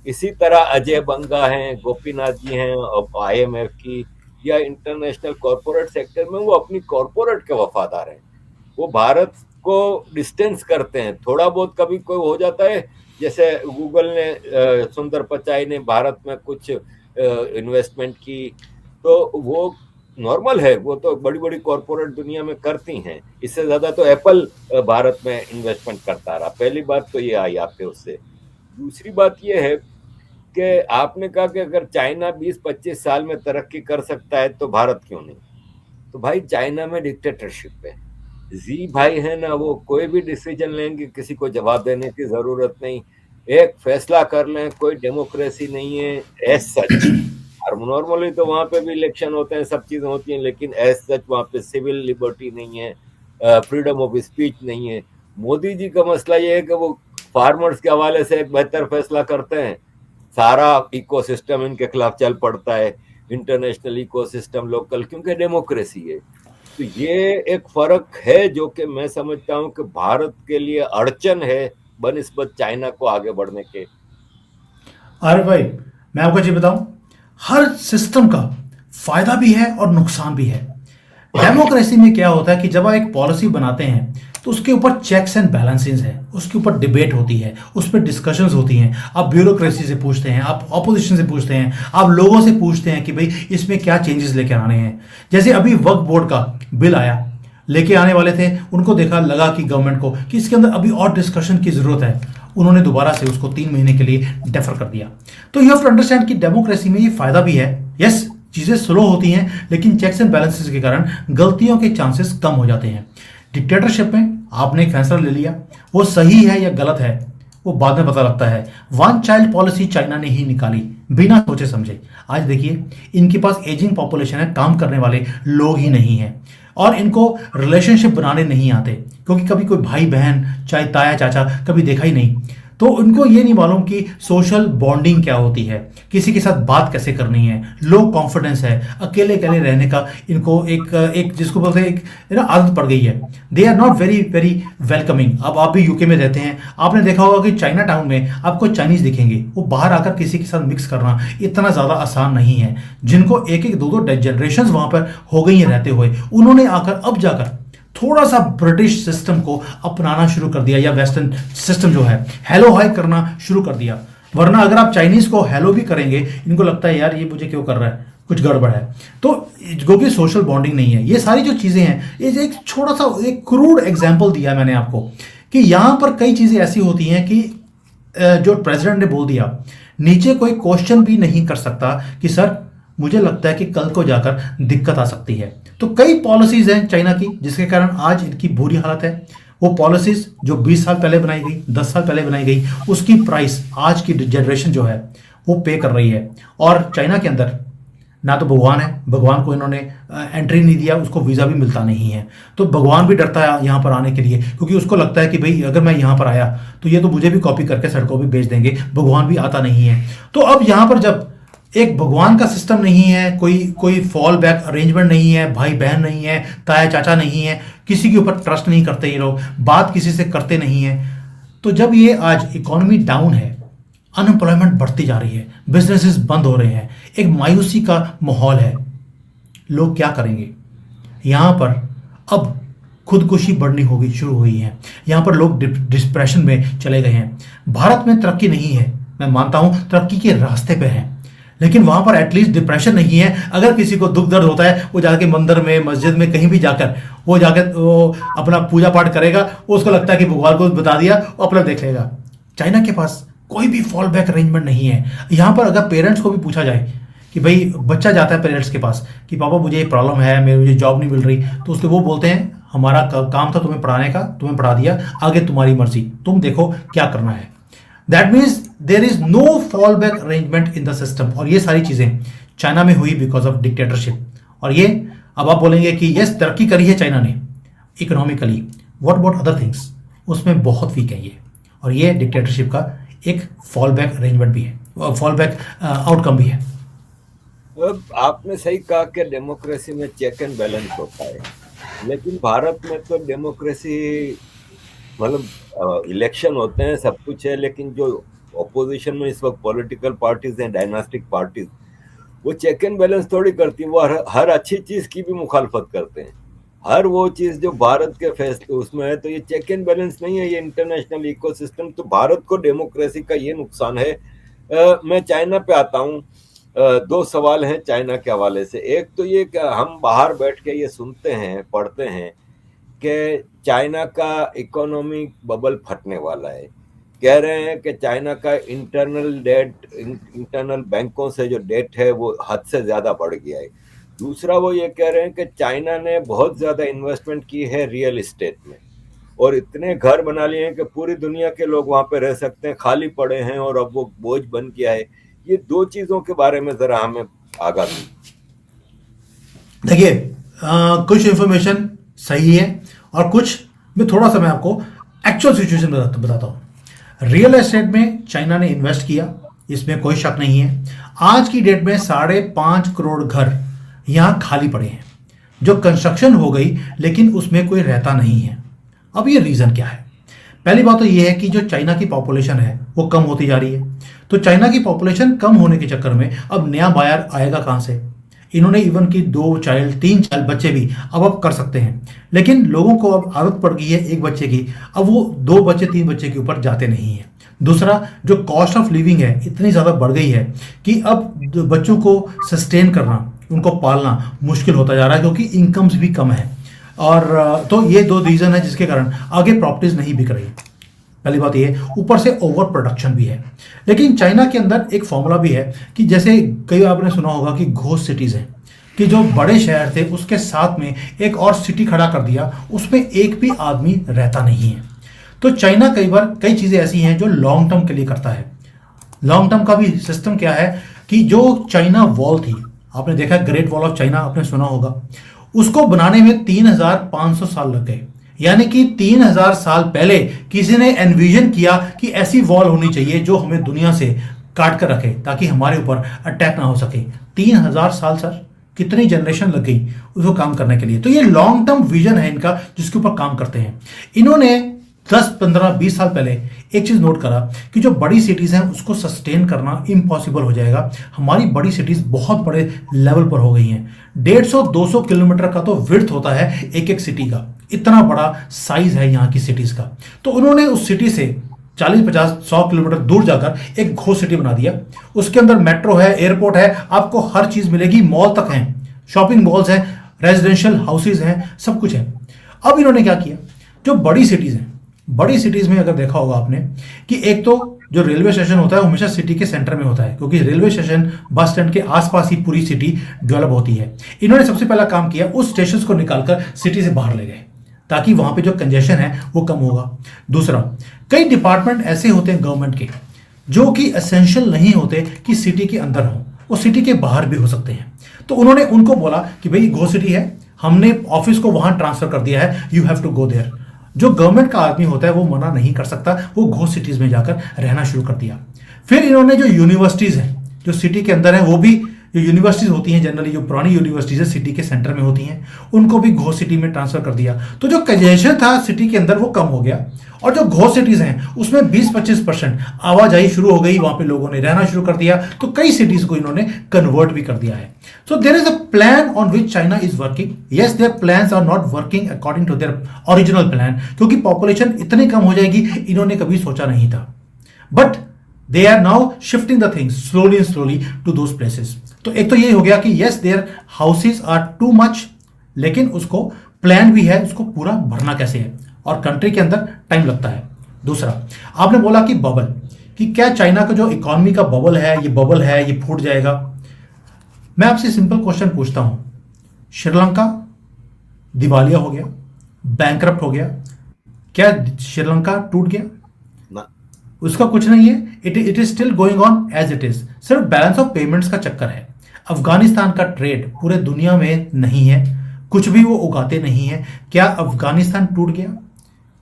इसी तरह अजय बंगा हैं, गोपीनाथ जी हैं, IMF की या इंटरनेशनल कॉरपोरेट सेक्टर में, वो अपनी कॉरपोरेट के वफादार हैं। वो भारत को डिस्टेंस करते हैं। थोड़ा बहुत कभी कोई हो जाता है, जैसे गूगल ने, सुंदर पिचाई ने भारत में कुछ इन्वेस्टमेंट की, तो वो नॉर्मल है। वो तो बड़ी बड़ी कॉरपोरेट दुनिया में करती हैं। इससे ज्यादा तो एप्पल भारत में इन्वेस्टमेंट करता रहा। पहली बात तो ये आई आपके उससे। दूसरी बात ये है कि आपने कहा कि अगर चाइना 20-25 साल में तरक्की कर सकता है तो भारत क्यों नहीं। तो भाई चाइना में डिक्टेटरशिप है। जी भाई है ना, वो कोई भी डिसीजन लेंगे, किसी को जवाब देने की जरूरत नहीं, एक फैसला कर लें, कोई डेमोक्रेसी नहीं है एज सच। और नॉर्मली तो वहाँ पे भी इलेक्शन होते हैं, सब चीजें होती हैं, लेकिन एज सच वहाँ पे सिविल लिबर्टी नहीं है, फ्रीडम ऑफ स्पीच नहीं है। मोदी जी का मसला ये है कि वो फार्मर्स के हवाले से एक बेहतर फैसला करते हैं, सारा इकोसिस्टम इनके खिलाफ चल पड़ता है, इंटरनेशनल इकोसिस्टम, लोकल, क्योंकि डेमोक्रेसी है। तो ये एक फर्क है जो कि मैं समझता हूँ कि भारत के लिए अड़चन है बनिस्बत चाइना को आगे बढ़ने के।
अरे भाई, मैं आपको चीज बताऊं, हर सिस्टम का फायदा भी है और नुकसान भी है। डेमोक्रेसी में क्या होता है कि जब आप एक पॉलिसी बनाते हैं तो उसके ऊपर चेक्स एंड बैलेंसेस है, उसके ऊपर डिबेट होती है, उस पर डिस्कशंस होती हैं। आप ब्यूरोक्रेसी से पूछते हैं, आप ऑपोजिशन से पूछते हैं, आप लोगों से पूछते हैं कि भाई इसमें क्या चेंजेस लेकर आने हैं। जैसे अभी वक्फ बोर्ड का बिल आया, लेके आने वाले थे, उनको देखा लगा कि गवर्नमेंट को कि इसके अंदर अभी और डिस्कशन की जरूरत है, उन्होंने दोबारा से उसको 3 महीने के लिए डेफर कर दिया। तो यू हैव टू अंडरस्टैंड कि डेमोक्रेसी में ये फायदा भी है। यस, चीजें स्लो होती हैं, लेकिन चेक्स एंड बैलेंसेस के कारण गलतियों के चांसेस कम हो जाते हैं। डिक्टेटरशिप में आपने एक फैसला ले लिया, वो सही है या गलत है वो बाद में पता लगता है। वन चाइल्ड पॉलिसी चाइना ने ही निकाली बिना सोचे समझे। आज देखिए, इनके पास एजिंग पॉपुलेशन है, काम करने वाले लोग ही नहीं हैं, और इनको रिलेशनशिप बनाने नहीं आते, क्योंकि कभी कोई भाई बहन, चाहे ताया चाचा, कभी देखा ही नहीं। तो उनको ये नहीं मालूम कि सोशल बॉन्डिंग क्या होती है, किसी के साथ बात कैसे करनी है, लो कॉन्फिडेंस है, अकेले अकेले रहने का इनको एक जिसको बोलते हैं एक आदत पड़ गई है। They are not very very welcoming. अब आप भी यूके में रहते हैं, आपने देखा होगा कि चाइना टाउन में आपको चाइनीज दिखेंगे, वो बाहर आकर किसी के साथ मिक्स करना इतना ज़्यादा आसान नहीं है। जिनको एक एक दो दो जनरेशन वहाँ पर हो गई हैं रहते हुए, उन्होंने आकर अब जाकर थोड़ा सा ब्रिटिश सिस्टम को अपनाना शुरू कर दिया, या वेस्टर्न सिस्टम जो है हेलो हाई करना शुरू कर दिया। वरना अगर आप चाइनीज को हेलो भी करेंगे, इनको लगता है यार ये मुझे क्यों कर रहा है, कुछ गड़बड़ है। तो क्योंकि सोशल बॉन्डिंग नहीं है, ये सारी जो चीजें हैं, ये एक छोटा सा एक क्रूड एग्जाम्पल दिया मैंने आपको कि यहां पर कई चीजें ऐसी होती हैं कि जो प्रेसिडेंट ने बोल दिया, नीचे कोई क्वेश्चन भी नहीं कर सकता कि सर मुझे लगता है कि कल को जाकर दिक्कत आ सकती है। तो कई पॉलिसीज हैं चाइना की जिसके कारण आज इनकी बुरी हालत है। वो पॉलिसीज जो 20 साल पहले बनाई गई, 10 साल पहले बनाई गई, उसकी प्राइस आज की जनरेशन जो है वो पे कर रही है। और चाइना के अंदर ना तो भगवान है, भगवान को इन्होंने एंट्री नहीं दिया, उसको वीज़ा भी मिलता नहीं है। तो भगवान भी डरता है यहाँ पर आने के लिए, क्योंकि उसको लगता है कि भाई अगर मैं यहाँ पर आया तो ये तो मुझे भी कॉपी करके सड़कों पे बेच देंगे, भगवान भी आता नहीं है। तो अब यहाँ पर जब एक भगवान का सिस्टम नहीं है, कोई फॉल बैक अरेंजमेंट नहीं है, भाई बहन नहीं है, ताया चाचा नहीं है, किसी के ऊपर ट्रस्ट नहीं करते ये लोग, बात किसी से करते नहीं है। तो जब ये आज इकोनॉमी डाउन है, अनएम्प्लॉयमेंट बढ़ती जा रही है, बिजनेसेस बंद हो रहे हैं, एक मायूसी का माहौल है, लोग क्या करेंगे? यहाँ पर अब खुदकुशी बढ़नी होगी शुरू हुई है। यहाँ पर लोग डिप्रेशन में चले गए हैं। भारत में तरक्की नहीं है, मैं मानता हूँ तरक्की के रास्ते पे है, लेकिन वहां पर एटलीस्ट डिप्रेशन नहीं है। अगर किसी को दुख दर्द होता है वो जाके मंदिर में, मस्जिद में, कहीं भी जाकर वो अपना पूजा पाठ करेगा। उसको लगता है कि भगवान को बता दिया, वो अपना देख लेगा। चाइना के पास कोई भी फॉल बैक अरेंजमेंट नहीं है। यहाँ पर अगर पेरेंट्स को भी पूछा जाए कि भाई, बच्चा जाता है पेरेंट्स के पास कि पापा मुझे ये प्रॉब्लम है, मुझे जॉब नहीं मिल रही, तो उसके वो बोलते हैं हमारा काम था तुम्हें पढ़ाने का, तुम्हें पढ़ा दिया, आगे तुम्हारी मर्जी, तुम देखो क्या करना है। That means there is no fall back arrangement in the system. और ये सारी चीजें चाइना में हुई बिकॉज ऑफ डिक्टेटरशिप। और ये अब आप बोलेंगे कि यस तरक्की करी है चाइना ने economically, what about other things, उसमें बहुत वीक है ये। और ये डिक्टेटरशिप का एक फॉल बैक अरेंजमेंट भी है, फॉल बैक आउटकम भी है।
अब आपने सही कहा कि डेमोक्रेसी में चेक एंड बैलेंस होता है, लेकिन भारत में तो डेमोक्रेसी मतलब इलेक्शन होते हैं, सब कुछ है, लेकिन जो ऑपोजिशन में इस वक्त पॉलिटिकल पार्टीज हैं, डायनास्टिक पार्टीज, वो चेक एंड बैलेंस थोड़ी करती, वो हर अच्छी चीज की भी मुखालफत करते हैं। हर वो चीज जो भारत के फैसले उसमें है, तो ये चेक एंड बैलेंस नहीं है, ये इंटरनेशनल इकोसिस्टम। तो भारत को डेमोक्रेसी का ये नुकसान है। मैं चाइना पे आता हूँ। दो सवाल हैं चाइना के हवाले से। एक तो ये कि हम बाहर बैठ के ये सुनते हैं, पढ़ते हैं कि चाइना का इकोनॉमिक बबल फटने वाला है। कह रहे हैं कि चाइना का इंटरनल बैंकों से जो डेट है वो हद से ज़्यादा बढ़ गया है। दूसरा वो ये कह रहे हैं कि चाइना ने बहुत ज़्यादा इन्वेस्टमेंट की है रियल इस्टेट में, और इतने घर बना लिए हैं कि पूरी दुनिया के लोग वहाँ पे रह सकते हैं, खाली पड़े हैं, और अब वो बोझ बन गया है। ये दो चीज़ों के बारे में ज़रा हमें आगाह
देखिए, कुछ इंफॉर्मेशन सही है और कुछ में थोड़ा सा मैं आपको एक्चुअल सिचुएशन बताता हूँ। रियल एस्टेट में चाइना ने इन्वेस्ट किया, इसमें कोई शक नहीं है। आज की डेट में 5.5 करोड़ घर यहाँ खाली पड़े हैं, जो कंस्ट्रक्शन हो गई लेकिन उसमें कोई रहता नहीं है। अब ये रीज़न क्या है? पहली बात तो ये है कि जो चाइना की पॉपुलेशन है वो कम होती जा रही है। तो चाइना की पॉपुलेशन कम होने के चक्कर में अब नया बायर आएगा कहाँ से? इन्होंने इवन की 2 चाइल्ड 3 चाइल्ड बच्चे भी अब कर सकते हैं, लेकिन लोगों को अब आदत पड़ गई है एक बच्चे की, अब वो 2 बच्चे 3 बच्चे के ऊपर जाते नहीं हैं। दूसरा, जो कॉस्ट ऑफ लिविंग है इतनी ज़्यादा बढ़ गई है कि अब बच्चों को सस्टेन करना, उनको पालना मुश्किल होता जा रहा है, क्योंकि इनकम्स भी कम है। और तो ये 2 रीज़न है जिसके कारण आगे प्रॉपर्टीज नहीं बिक रही। पहली बात ये, ऊपर से ओवर प्रोडक्शन भी है। लेकिन चाइना के अंदर एक फॉर्मूला भी है कि जैसे कई आपने सुना होगा कि घोस्ट सिटीज़ हैं, कि जो बड़े शहर थे उसके साथ में एक और सिटी खड़ा कर दिया, उसमें एक भी आदमी रहता नहीं है। तो चाइना कई चीज़ें ऐसी हैं जो लॉन्ग टर्म के लिए करता है। लॉन्ग टर्म का भी सिस्टम क्या है कि जो चाइना वॉल थी, आपने देखा ग्रेट वॉल ऑफ चाइना आपने सुना होगा, उसको बनाने में 3500 साल लग गए। यानी कि 3000 साल पहले किसी ने एनविजन किया कि ऐसी वॉल होनी चाहिए जो हमें दुनिया से काट कर रखे, ताकि हमारे ऊपर अटैक ना हो सके। 3000 साल सर, कितनी जनरेशन लग गई उसको काम करने के लिए। तो ये लॉन्ग टर्म विजन है इनका, जिसके ऊपर काम करते हैं। इन्होंने 10, 15, 20 साल पहले एक चीज नोट करा कि जो बड़ी सिटीज हैं उसको सस्टेन करना इम्पॉसिबल हो जाएगा। हमारी बड़ी सिटीज बहुत बड़े लेवल पर हो गई हैं। 150-200 किलोमीटर का तो विड्थ होता है एक एक सिटी का, इतना बड़ा साइज है यहाँ की सिटीज का। तो उन्होंने उस सिटी से 40, 50, 100 किलोमीटर दूर जाकर एक घोस्ट सिटी बना दिया। उसके अंदर मेट्रो है, एयरपोर्ट है, आपको हर चीज मिलेगी, मॉल तक हैं, शॉपिंग मॉल्स हैं, रेजिडेंशियल हाउसेज हैं, सब कुछ है। अब इन्होंने क्या किया, जो बड़ी सिटीज हैं, बड़ी सिटीज में अगर देखा होगा आपने कि एक तो जो रेलवे स्टेशन होता है वो हमेशा सिटी के सेंटर में होता है, क्योंकि रेलवे स्टेशन बस स्टैंड के आसपास ही पूरी सिटी डेवलप होती है। इन्होंने सबसे पहला काम किया, उस स्टेशन को निकालकर सिटी से बाहर ले गए, ताकि वहां पे जो कंजेशन है वो कम होगा। दूसरा, कई डिपार्टमेंट ऐसे होते हैं गवर्नमेंट के जो कि एसेंशियल नहीं होते कि सिटी के अंदर हो, वो सिटी के बाहर भी हो सकते हैं। तो उन्होंने उनको बोला कि भाई घोस्ट सिटी है, हमने ऑफिस को वहां ट्रांसफर कर दिया है, you have to go there. जो गवर्नमेंट का आदमी होता है वो मना नहीं कर सकता, वो घोस्ट सिटीज में जाकर रहना शुरू कर दिया। फिर इन्होंने जो यूनिवर्सिटीज हैं जो सिटी के अंदर है वो भी जो यूनिवर्सिटीज़ होती हैं जनरली, जो पुरानी यूनिवर्सिटीज़ सिटी के सेंटर में होती हैं, उनको भी घोष सिटी में ट्रांसफ़र कर दिया। तो जो कंजेशन था सिटी के अंदर वो कम हो गया, और जो घोष सिटीज़ हैं उसमें 20-25% आवाजाही शुरू हो गई, वहाँ पे लोगों ने रहना शुरू कर दिया। तो कई सिटीज़ को इन्होंने कन्वर्ट भी कर दिया है। So there is a plan on which China is working. Yes, their plans are not working according to their original plan, क्योंकि पॉपुलेशन इतनी कम हो जाएगी इन्होंने कभी सोचा नहीं था। But they are now shifting the things slowly and slowly to those places. तो एक तो ये हो गया कि yes, their houses are too much, लेकिन उसको प्लान भी है, उसको पूरा भरना कैसे है, और कंट्री के अंदर टाइम लगता है। दूसरा, आपने बोला कि बबल, कि क्या चाइना का जो इकोनॉमी का बबल है, ये फूट जाएगा। मैं आपसे सिंपल क्वेश्चन पूछता हूं, श्रीलंका दिवालिया हो गया, बैंकरप्ट हो गया, क्या श्रीलंका टूट गया?
ना,
उसका कुछ नहीं है, it is still going on as it is. सिर्फ बैलेंस ऑफ पेमेंट्स का चक्कर है। अफगानिस्तान का ट्रेड पूरे दुनिया में नहीं है, कुछ भी वो उगाते नहीं है। क्या अफगानिस्तान टूट गया?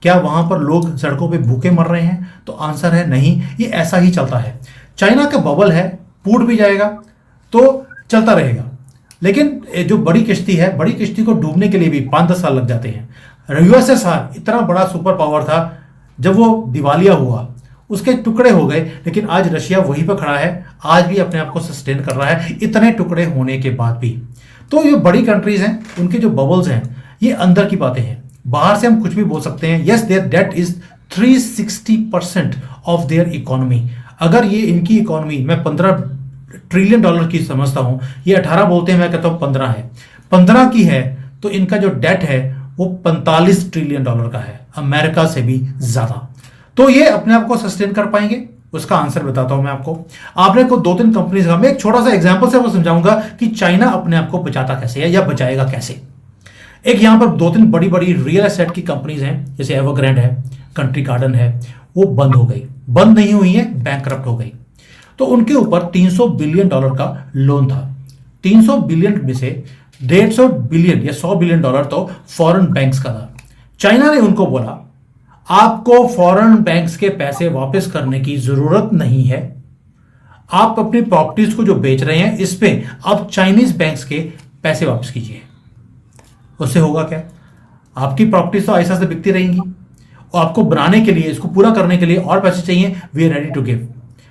क्या वहां पर लोग सड़कों पे भूखे मर रहे हैं? तो आंसर है नहीं, ये ऐसा ही चलता है। चाइना का बबल है, फूट भी जाएगा तो चलता रहेगा, लेकिन जो बड़ी किश्ती है, बड़ी किश्ती को डूबने के लिए भी 5-10 साल लग जाते हैं। यूएसएसआर इतना बड़ा सुपर पावर था, जब वो दिवालिया हुआ उसके टुकड़े हो गए, लेकिन आज रशिया वहीं पर खड़ा है, आज भी अपने आप को सस्टेन कर रहा है इतने टुकड़े होने के बाद भी। तो ये बड़ी कंट्रीज हैं, उनके जो बबल्स हैं ये अंदर की बातें हैं, बाहर से हम कुछ भी बोल सकते हैं। Yes, their debt is 360% of their economy. अगर ये इनकी इकोनॉमी मैं 15 ट्रिलियन डॉलर की समझता हूं, ये 18 बोलते हैं, मैं कहता हूं 15 है, 15 की है, तो इनका जो डेट है वो 45 ट्रिलियन डॉलर का है, अमेरिका से भी ज्यादा। तो ये अपने आप को सस्टेन कर पाएंगे? उसका आंसर बताता हूं मैं आपको। आपने को 2-3 कंपनीज का मैं एक छोटा सा एग्जांपल से वो समझाऊंगा कि चाइना अपने आप को बचाता कैसे है या बचाएगा कैसे। एक यहां पर 2-3 बड़ी बड़ी रियल एस्टेट की कंपनीज हैं, जैसे एवरग्रैंड है, कंट्री गार्डन है, वो बंद हो गई, बंद नहीं हुई है, बैंकरप्ट हो गई। तो उनके ऊपर 300 बिलियन डॉलर का लोन था। 300 बिलियन में से 150 बिलियन या 100 बिलियन डॉलर तो फॉरेन बैंक्स का था। चाइना ने उनको बोला, आपको फॉरेन बैंक्स के पैसे वापस करने की जरूरत नहीं है, आप अपनी प्रॉपर्टीज को जो बेच रहे हैं इस पे आप चाइनीज बैंक्स के पैसे वापस कीजिए। उससे होगा क्या? आपकी प्रॉपर्टीज तो ऐसा से बिकती रहेंगी, और आपको बनाने के लिए, इसको पूरा करने के लिए और पैसे चाहिए, we are ready to give.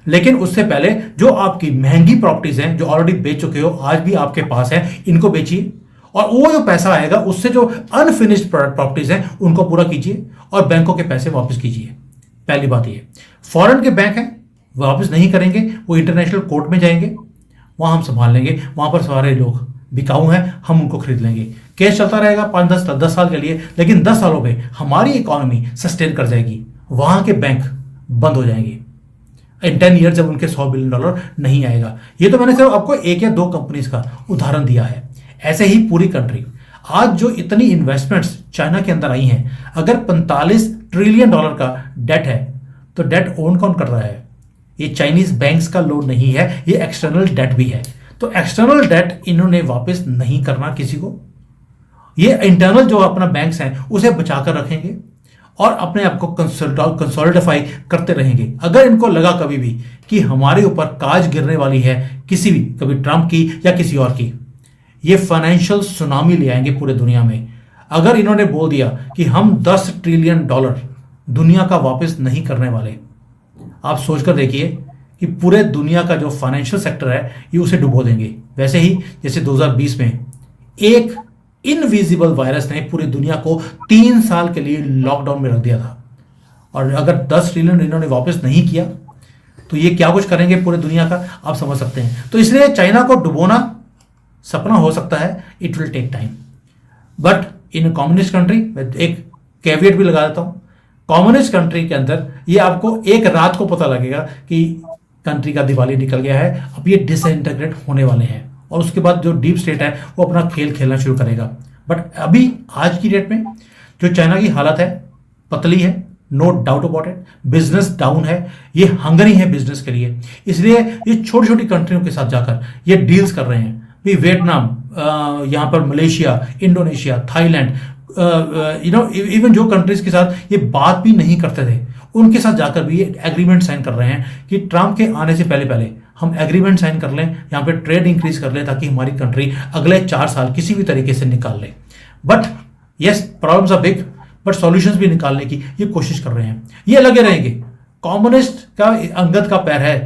लेकिन उससे पहले जो आपकी महंगी प्रॉपर्टीज हैं, जो ऑलरेडी बेच चुके हो, आज भी आपके पास है, इनको बेचिए, और वो जो पैसा आएगा उससे जो अनफिनिश्ड प्रॉपर्टीज हैं उनको पूरा कीजिए और बैंकों के पैसे वापस कीजिए। पहली बात ये, फॉरेन के बैंक हैं वापस नहीं करेंगे, वो इंटरनेशनल कोर्ट में जाएंगे, वहां हम संभाल लेंगे, वहां पर सारे लोग बिकाऊ हैं, हम उनको खरीद लेंगे। केस चलता रहेगा 5-10 साल के लिए, लेकिन 10 सालों में हमारी इकोनॉमी सस्टेन कर जाएगी, वहां के बैंक बंद हो जाएंगे इन 10 ईयर, जब उनके 100 बिलियन डॉलर नहीं आएगा। ये तो मैंने सिर्फ आपको 1 या 2 कंपनीज का उदाहरण दिया है। ऐसे ही पूरी कंट्री, आज जो इतनी इन्वेस्टमेंट्स चाइना के अंदर आई हैं, अगर 45 ट्रिलियन डॉलर का डेट है, तो डेट ओन कौन कर रहा है? ये चाइनीज बैंक्स का लोन नहीं है, ये एक्सटर्नल डेट भी है। तो एक्सटर्नल डेट इन्होंने वापस नहीं करना किसी को, ये इंटरनल जो अपना बैंक्स हैं उसे बचाकर रखेंगे और अपने आप को कंसोलिडिफाई करते रहेंगे। अगर इनको लगा कभी भी कि हमारे ऊपर काज गिरने वाली है, किसी भी, कभी ट्रंप की या किसी और की, ये फाइनेंशियल सुनामी ले आएंगे पूरे दुनिया में। अगर इन्होंने बोल दिया कि हम 10 ट्रिलियन डॉलर दुनिया का वापस नहीं करने वाले, आप सोचकर देखिए कि पूरे दुनिया का जो फाइनेंशियल सेक्टर है ये उसे डुबो देंगे। वैसे ही जैसे 2020 में एक इनविजिबल वायरस ने पूरी दुनिया को 3 साल के लिए लॉकडाउन में रख दिया था, और अगर 10 ट्रिलियन इन्होंने वापस नहीं किया तो ये क्या कुछ करेंगे पूरे दुनिया का, आप समझ सकते हैं। तो इसलिए चाइना को डुबोना सपना हो सकता है, it will take time, but in communist country, एक कैविएट भी लगा देता हूं, कम्युनिस्ट कंट्री के अंदर ये आपको एक रात को पता लगेगा कि कंट्री का दिवाली निकल गया है, अब ये डिसइंटीग्रेट होने वाले हैं, और उसके बाद जो डीप स्टेट है वो अपना खेल खेलना शुरू करेगा। बट अभी आज की डेट में जो चाइना की हालत है, पतली है, no doubt about it, business down है, ये हंगरी है बिजनेस के लिए, इसलिए ये छोटी छोटी कंट्रियों के साथ जाकर ये डील्स कर रहे हैं। भी वियतनाम, यहाँ पर मलेशिया, इंडोनेशिया, थाईलैंड, इवन जो कंट्रीज के साथ ये बात भी नहीं करते थे, उनके साथ जाकर भी ये एग्रीमेंट साइन कर रहे हैं कि ट्रंप के आने से पहले पहले हम एग्रीमेंट साइन कर लें, यहाँ पे ट्रेड इंक्रीज कर लें, ताकि हमारी कंट्री अगले 4 साल किसी भी तरीके से निकाल ले। But yes, problems are big, but solutions भी निकालने की ये कोशिश कर रहे हैं। ये लगे रहेंगे। कम्युनिस्ट का अंगद का पैर है,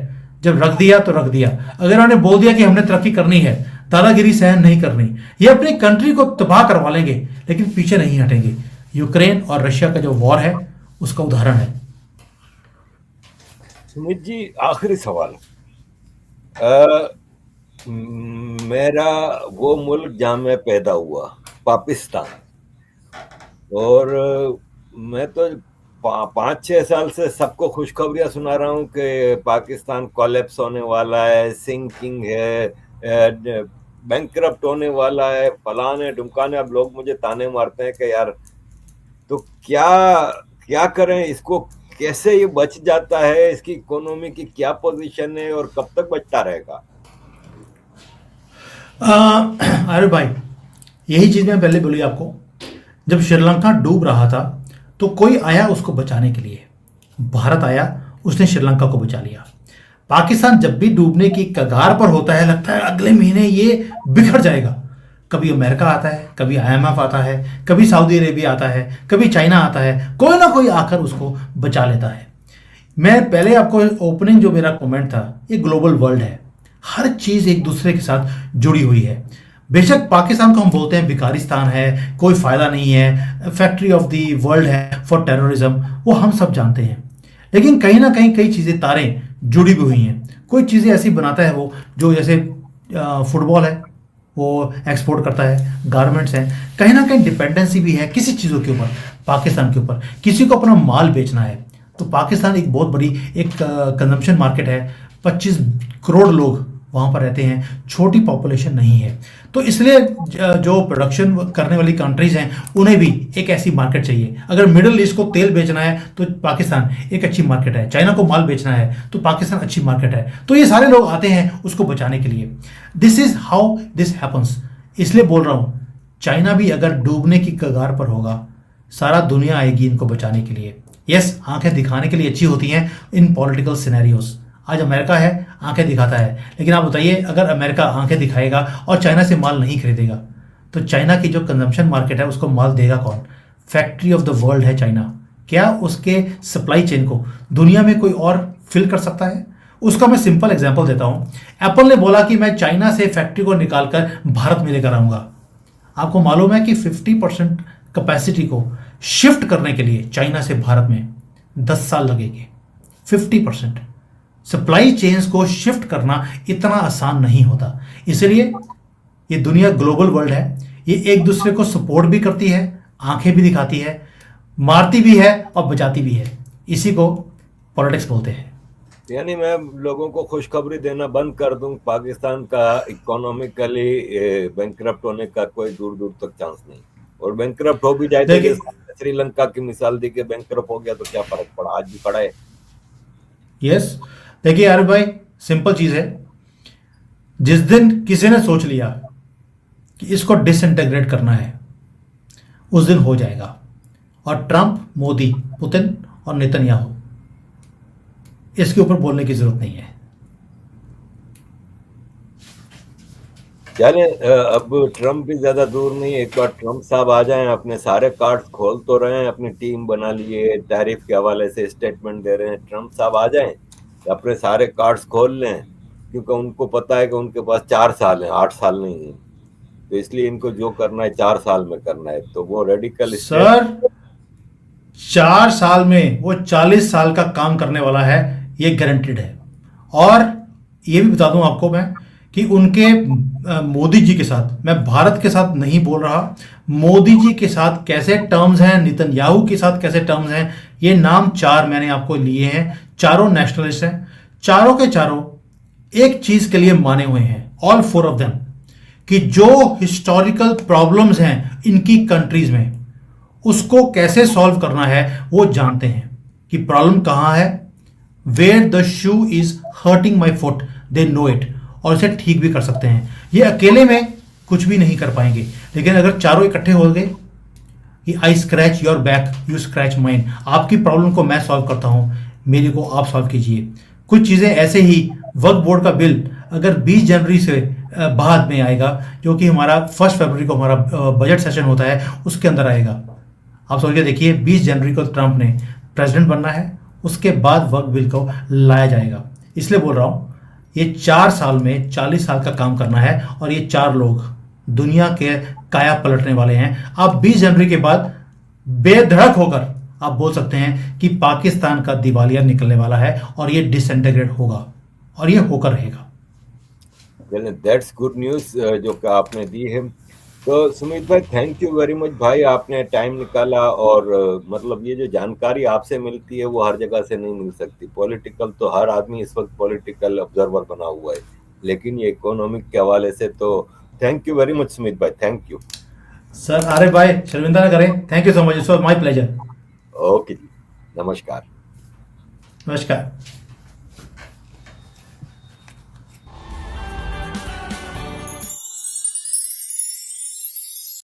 जब रख दिया तो रख दिया। अगर उन्होंने बोल दिया कि हमने तरक्की करनी है, दादागिरी सहन नहीं करनी, ये अपनी कंट्री को तबाह करवा लेंगे, लेकिन पीछे नहीं हटेंगे। यूक्रेन और रशिया का जो वॉर है उसका उदाहरण है।
सुमित जी, आखिरी सवाल। अ, मेरा वो मुल्क जहाँ मैं पैदा हुआ, पाकिस्तान, और मैं तो 5-6 साल से सबको खुशखबरियां सुना रहा हूँ कि पाकिस्तान कोलैप्स होने वाला है, सिंकिंग है, बैंकरप्ट होने वाला है, फलाने ढुमकाने। अब लोग मुझे ताने मारते हैं कि यार, तो क्या क्या करें इसको, कैसे ये बच जाता है, इसकी इकोनॉमी की क्या पोजीशन है और कब तक बचता रहेगा?
अरे भाई, यही चीज मैं पहले बोली आपको। जब श्रीलंका डूब रहा था तो कोई आया उसको बचाने के लिए, भारत आया, उसने श्रीलंका को बचा लिया। पाकिस्तान जब भी डूबने की कगार पर होता है, लगता है अगले महीने ये बिखर जाएगा। कभी अमेरिका आता है, कभी IMF आता है, कभी सऊदी अरेबिया आता है, कभी चाइना आता है, कोई ना कोई आकर उसको बचा लेता है। मैं पहले आपको ओपनिंग जो मेरा कमेंट था, ये ग्लोबल वर्ल्ड है, हर चीज एक दूसरे के साथ जुड़ी हुई है। बेशक पाकिस्तान को हम बोलते हैं भिखारिस्तान है, कोई फायदा नहीं है, फैक्ट्री ऑफ द वर्ल्ड है फॉर टेररिज्म, वो हम सब जानते हैं। लेकिन कहीं ना कहीं कई चीजें, तारें जुड़ी भी हुई हैं। कोई चीजें ऐसी बनाता है वो, जो जैसे फुटबॉल है, वो एक्सपोर्ट करता है, गारमेंट्स हैं, कहीं ना कहीं डिपेंडेंसी भी है किसी चीज़ों के ऊपर, पाकिस्तान के ऊपर। किसी को अपना माल बेचना है तो पाकिस्तान एक बहुत बड़ी एक कंजम्पशन मार्केट है। 25 करोड़ लोग वहाँ पर रहते हैं, छोटी पॉपुलेशन नहीं है। तो इसलिए जो प्रोडक्शन करने वाली कंट्रीज हैं, उन्हें भी एक ऐसी मार्केट चाहिए। अगर मिडिल ईस्ट को तेल बेचना है तो पाकिस्तान एक अच्छी मार्केट है, चाइना को माल बेचना है तो पाकिस्तान अच्छी मार्केट है। तो ये सारे लोग आते हैं उसको बचाने के लिए। This is how this happens. इसलिए बोल रहा हूँ, चाइना भी अगर डूबने की कगार पर होगा, सारा दुनिया आएगी इनको बचाने के लिए। यस, आंखें दिखाने के लिए अच्छी होती हैं इन पॉलिटिकल सिनेरियोज। आज अमेरिका है, आंखें दिखाता है, लेकिन आप बताइए, अगर अमेरिका आंखें दिखाएगा और चाइना से माल नहीं खरीदेगा, तो चाइना की जो कंजम्पशन मार्केट है उसको माल देगा कौन? फैक्ट्री ऑफ द वर्ल्ड है चाइना। क्या उसके सप्लाई चेन को दुनिया में कोई और फिल कर सकता है? उसका मैं सिंपल एग्जांपल देता हूं। एप्पल ने बोला कि मैं चाइना से फैक्ट्री को निकालकर भारत में लेकर आऊंगा। आपको मालूम है कि 50% कैपेसिटी को शिफ्ट करने के लिए चाइना से भारत में 10 साल लगेंगे। 50% सप्लाई चेन्स को शिफ्ट करना इतना आसान नहीं होता। इसलिए ये दुनिया ग्लोबल वर्ल्ड है, ये एक दूसरे को सपोर्ट भी करती है, आंखें भी दिखाती है, मारती भी है और बचाती भी है। इसी को पॉलिटिक्स बोलते हैं।
यानी मैं लोगों को खुशखबरी देना बंद कर दूं, पाकिस्तान का इकोनॉमिकली बैंकरप्ट होने का कोई दूर दूर तक चांस नहीं, और बैंकरप्ट हो भी जाए तो जैसे श्रीलंका की मिसाल दी कि बैंकरप्ट हो गया तो क्या फर्क पड़ा, आज भी पड़ा है।
यस, देखिए यार भाई, सिंपल चीज है। जिस दिन किसी ने सोच लिया कि इसको डिसइंटीग्रेट करना है, उस दिन हो जाएगा। और ट्रंप, मोदी, पुतिन और नेतन्याहू, इसके ऊपर बोलने की जरूरत नहीं है।
यानी अब ट्रंप भी ज्यादा दूर नहीं, एक बार ट्रंप साहब आ जाएं, अपने सारे कार्ड्स खोल तो रहे हैं, अपनी टीम बना लिए, टैरिफ के हवाले से स्टेटमेंट दे रहे हैं। ट्रंप साहब आ जाएं, अपने सारे कार्ड्स खोल लें, क्योंकि उनको पता है कि उनके पास 4 साल हैं, 8 साल नहीं है। तो इसलिए इनको जो करना है 4 साल में करना है। तो वो रेडिकल
सर, 4 साल में वो 40 साल का काम करने वाला है, ये गारंटेड है। और ये भी बता दूं आपको मैं कि उनके मोदी जी के साथ, मैं भारत के साथ नहीं बोल रहा, मोदी जी के साथ कैसे टर्म्स हैं, नेतन्याहू के साथ कैसे टर्म्स हैं, ये नाम 4 मैंने आपको लिए हैं। चारों नेशनलिस्ट हैं, चारों के चारों एक चीज के लिए माने हुए हैं, ऑल 4 ऑफ देम, कि जो हिस्टोरिकल प्रॉब्लम्स हैं इनकी कंट्रीज में, उसको कैसे सॉल्व करना है वो जानते हैं कि प्रॉब्लम कहां है। Where the shoe is hurting my foot, they know it, और इसे ठीक भी कर सकते हैं। ये अकेले में कुछ भी नहीं कर पाएंगे, लेकिन अगर चारों इकट्ठे हो गए कि आई scratch your back, you scratch mine, आपकी प्रॉब्लम को मैं सॉल्व करता हूं, मेरी को आप सॉल्व कीजिए। कुछ चीजें ऐसे ही वक्फ बोर्ड का बिल अगर 20 जनवरी से बाद में आएगा, जो कि हमारा 1 फरवरी को हमारा बजट सेशन होता है, उसके अंदर आएगा। आप सोच के देखिए, 20 जनवरी को ट्रंप ने प्रेसिडेंट बनना है, उसके बाद वक्फ बिल को लाया जाएगा। इसलिए बोल रहा हूँ, ये 4 साल में 40 साल का काम करना है, और ये 4 लोग दुनिया के काया पलटने वाले हैं। आप 20 जनवरी के बाद बेधड़क होकर आप बोल सकते हैं कि पाकिस्तान का दिवालिया निकलने वाला है, और ये डिसइंटीग्रेट होगा, और ये होकर रहेगा।
दैट्स गुड न्यूज जो कि आपने दी है। तो सुमित भाई, थैंक यू वेरी मच भाई, आपने टाइम निकाला। और मतलब ये जो जानकारी आपसे मिलती है वो हर जगह से नहीं मिल सकती। पॉलिटिकल तो हर आदमी इस वक्त पॉलिटिकल ऑब्जर्वर बना हुआ है, लेकिन ये इकोनॉमिक के हवाले से तो thank you very much Sumit भाई, थैंक यू।
सर, अरे भाई शर्मिंदा ना करें, thank you so much, it's my pleasure.
Okay ji, नमस्कार।
नमस्कार।